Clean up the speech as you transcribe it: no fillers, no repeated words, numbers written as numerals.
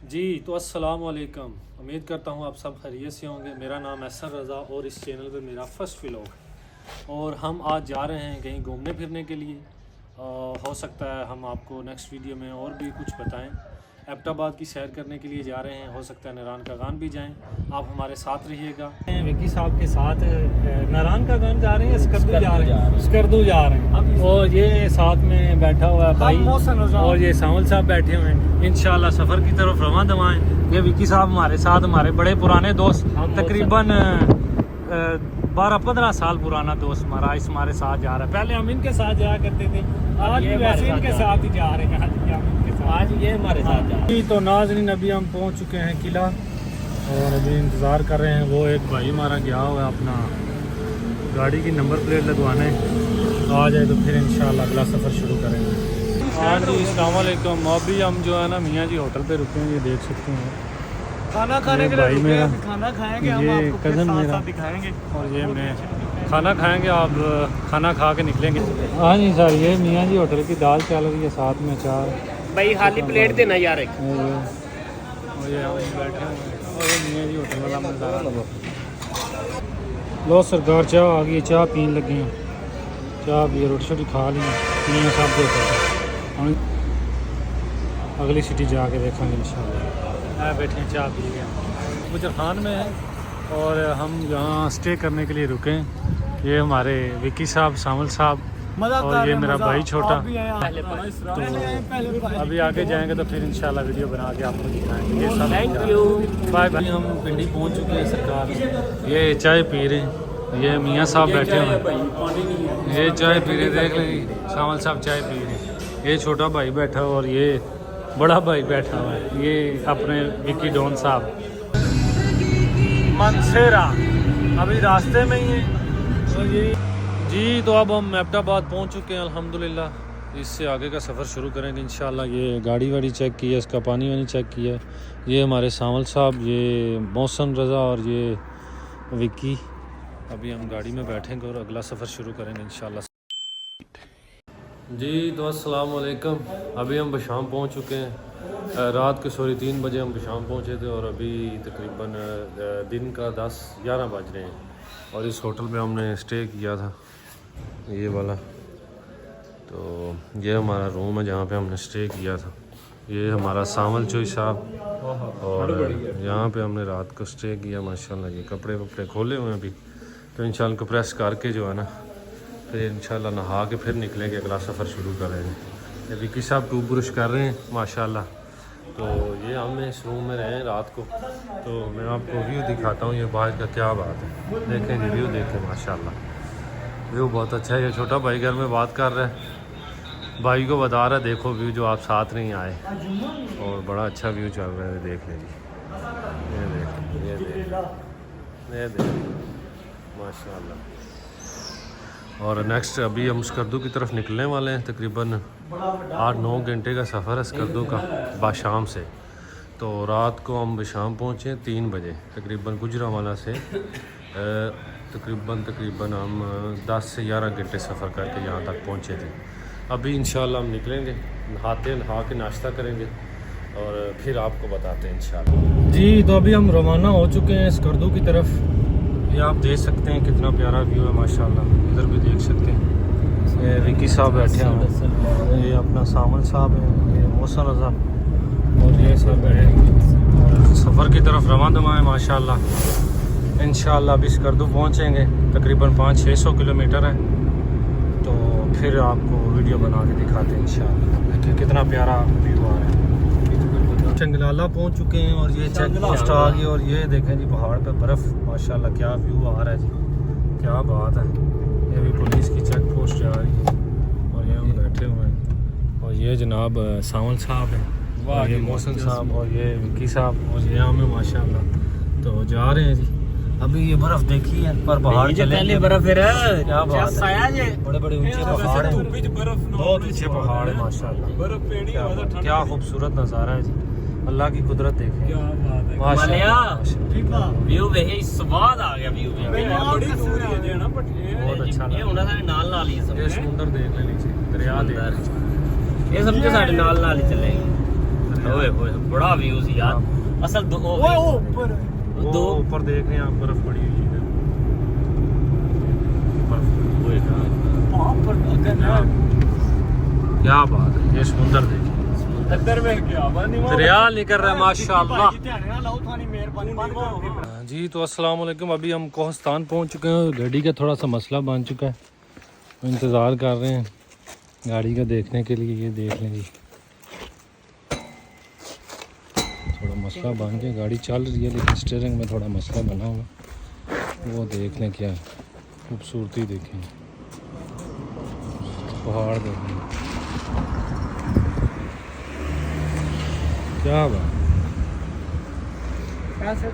जी तो अस्सलाम वालेकुम। उम्मीद करता हूँ आप सब खैरियत से होंगे। मेरा नाम एहसन रज़ा और इस चैनल पे मेरा फर्स्ट व्लॉग है और हम आज जा रहे हैं कहीं घूमने फिरने के लिए। हो सकता है हम आपको नेक्स्ट वीडियो में और भी कुछ बताएं। एबटाबाद की सैर करने के लिए जा रहे हैं, हो सकता है नारायण का गान भी जाएं। आप हमारे साथ रहिएगा। विकी साहब के साथ नारायण का गान जा रहे हैं, स्कर्दू जा रहे हैं, स्कर्दू जा रहे हैं। और ये साथ में बैठा हुआ है भाई और ये सावल साहब बैठे हुए हैं। इंशाल्लाह सफ़र की तरफ रवां दवाएं। ये विकी साहब हमारे साथ, हमारे बड़े पुराने दोस्त, तकरीबन 12-15 साल पुराना दोस्त हमारा इस हमारे साथ जा रहा है। पहले हम इनके साथ जाया करते थे, आज भी वैसे इनके साथ ही जा रहे हैं। आज ये हमारे साथ जा रहे हैं। तो नाज़रीन अभी हम पहुंच चुके हैं किला और अभी इंतज़ार कर रहे हैं। वो एक भाई हमारा गया हुआ है अपना गाड़ी की नंबर प्लेट लगवाने, आ जाए तो फिर इंशाल्लाह अगला सफ़र शुरू करेंगे। हाँ जी अस्सलाम वालेकुम। अभी हम जो है ना मियाँ जी होटल पे रुके हैं, ये देख सकते हैं। खाना खाने के लिए मेरा खाना खाएंगे, हम आपको कज़न मेरा दिखाएंगे और ये मैं खाना खाएंगे, आप खाना खा के निकलेंगे। हाँ जी सर, ये मियाँ जी होटल की दाल चल रही है, साथ में चार भाई खाली प्लेट देना यार एक। और ये हम बैठे हैं और ये मियाँ जी होटल वाला नज़ारा लो। सरकार चाह आ गई, चाह पीने लगे हैं, चाह पी रोटी शोटी खा ली मियाँ साहब के। अगली सिटी जाके देखेंगे इंशाल्लाह। बैठे हैं, चाह पी गए, गुजर खान में है और हम यहाँ स्टे करने के लिए रुके हैं। ये हमारे विकी साहब, सामल साहब और ये मेरा भाई छोटा। तो अभी आगे जाएंगे तो फिर इंशाल्लाह वीडियो बना के आपको दिखाएंगे। ये सब थैंक यू। Bye bye. हम पिंडी पहुँच चुके हैं सरकार। ये चाय पी रहे हैं, ये मियाँ साहब बैठे हुए हैं, ये चाय पी रहे, देख लें सामल साहब चाय पी रहे हैं। ये छोटा भाई बैठा हुआ और ये बड़ा भाई बैठा हुआ है, ये अपने विकी डॉन साहब। मनसेरा अभी रास्ते में ही है और ये जी। तो अब हम एबटाबाद पहुंच चुके हैं अल्हम्दुलिल्लाह। इससे आगे का सफ़र शुरू करेंगे इंशाल्लाह। ये गाड़ी वाड़ी चेक की है, इसका पानी वानी चेक किया है। ये हमारे सावल साहब, ये मौसम रज़ा और ये विकी। अभी हम गाड़ी में बैठेंगे और अगला सफ़र शुरू करेंगे इंशाल्लाह। जी तो अस्सलाम वालेकुम। अभी हम बशाम पहुंच चुके हैं। रात के 3 बजे हम बशाम पहुंचे थे और अभी तकरीबन दिन का 10-11 बज रहे हैं। और इस होटल में हमने स्टे किया था, ये वाला। तो ये हमारा रूम है जहाँ पे हमने स्टे किया था। ये हमारा सावल चोई साहब और यहाँ पे हमने रात को स्टे किया माशाल्लाह। ये कपड़े वपड़े खोले हुए हैं अभी, तो इंशाल्लाह को प्रेस करके जो है ना फिर इंशाल्लाह नहा के फिर निकलेंगे, अगला सफ़र शुरू करेंगे। ये विकी साहब टूथ ब्रश कर रहे हैं माशाल्लाह। तो ये हम इस रूम में रहे रात को, तो मैं आपको व्यू दिखाता हूँ। ये बाहर का क्या बात है, देखें जी व्यू देखें माशाल्लाह, व्यू बहुत अच्छा है। ये छोटा भाई घर में बात कर रहा है, भाई को बता रहा है देखो व्यू, जो आप साथ नहीं आए, और बड़ा अच्छा व्यू चल रहा है। देख लें जी, ये देख, ये देख, ये देख माशाल्लाह। और नेक्स्ट अभी हम स्कर्दू की तरफ निकलने वाले हैं। तकरीबन 8-9 घंटे का सफ़र है स्कर्दू का बाशाम से। तो रात को हम बाशाम पहुँचे 3 बजे तकरीबन गुजरांवाला से। तकरीबन हम 10 से 11 घंटे सफ़र करके यहाँ तक पहुँचे थे। अभी इंशाल्लाह हम निकलेंगे, नहा के नाश्ता करेंगे और फिर आपको बताते हैं इंशाल्लाह। जी तो अभी हम रवाना हो चुके हैं स्कर्दू की तरफ। ये आप देख सकते हैं कितना प्यारा व्यू है माशाल्लाह, इधर भी देख सकते हैं। ये विकी साहब बैठे हैं, ये अपना सामल साहब है, ये मौसम रज़ा और ये सब बैठे हैं। सफ़र की तरफ रवां दवा है माशाल्लाह। इंशाल्लाह अभी स्कर्दू पहुँचेंगे, तकरीबन 500-600 किलोमीटर है। तो फिर आपको वीडियो बना के दिखाते हैं इंशाल्लाह। देखिए कितना प्यारा व्यू आ रहा है। चंगलाला पहुंच चुके हैं और ये चेक पोस्ट आ गई और ये देखें जी पहाड़ पे बर्फ़, माशाल्लाह क्या व्यू आ रहा है जी, क्या बात है। ये भी पुलिस की चेक पोस्ट जा रही है और ये हम बैठे हुए हैं। और ये जनाब सावल साहब हैं, और ये मौसम साहब और ये विकी साहब और ये हम माशाल्लाह। तो जा रहे हैं जी। अभी ये बर्फ़ देखी है पर पहाड़ चले बर्फ है, क्या बात है, बड़े बड़े ऊंचे पहाड़ हैं, बहुत अच्छे पहाड़ है माशाल्लाह। क्या खूबसूरत नज़ारा है जी, अल्लाह की कुदरत देखें माशाल्लाह। व्यू वे स्वाद आ गया, व्यू बहुत अच्छा ये होना सारे नाल नाल ही समुंदर देख ले नीचे, दरिया देख, ये समझो सारे नाल नाल ही चलेंगे। ओए ओए बड़ा व्यूज यार असल दो ओए ऊपर वो दो ऊपर देख रहे हैं आप, बर्फ पड़ी हुई है। ओए वहां पर अगर ना क्या बात है, ये समुंदर देखिए, अंदर में क्या बनी दरिया निकल रहा है माशाल्लाह। ध्यान ना लाओ थानी मेहरबानी बंद कर दे। जी तो अस्सलाम वालेकुम, अभी हम कोहस्तान पहुंच चुके हैं। गाड़ी का थोड़ा सा मसला बन चुका है, इंतज़ार कर रहे हैं गाड़ी का देखने के लिए। ये देख लें जी, थोड़ा मसला बन गया, गाड़ी चल रही है लेकिन स्टीयरिंग में थोड़ा मसला बना हुआ, वो देख लें। क्या खूबसूरती देखें, पहाड़ देखें, क्या बात। कैसे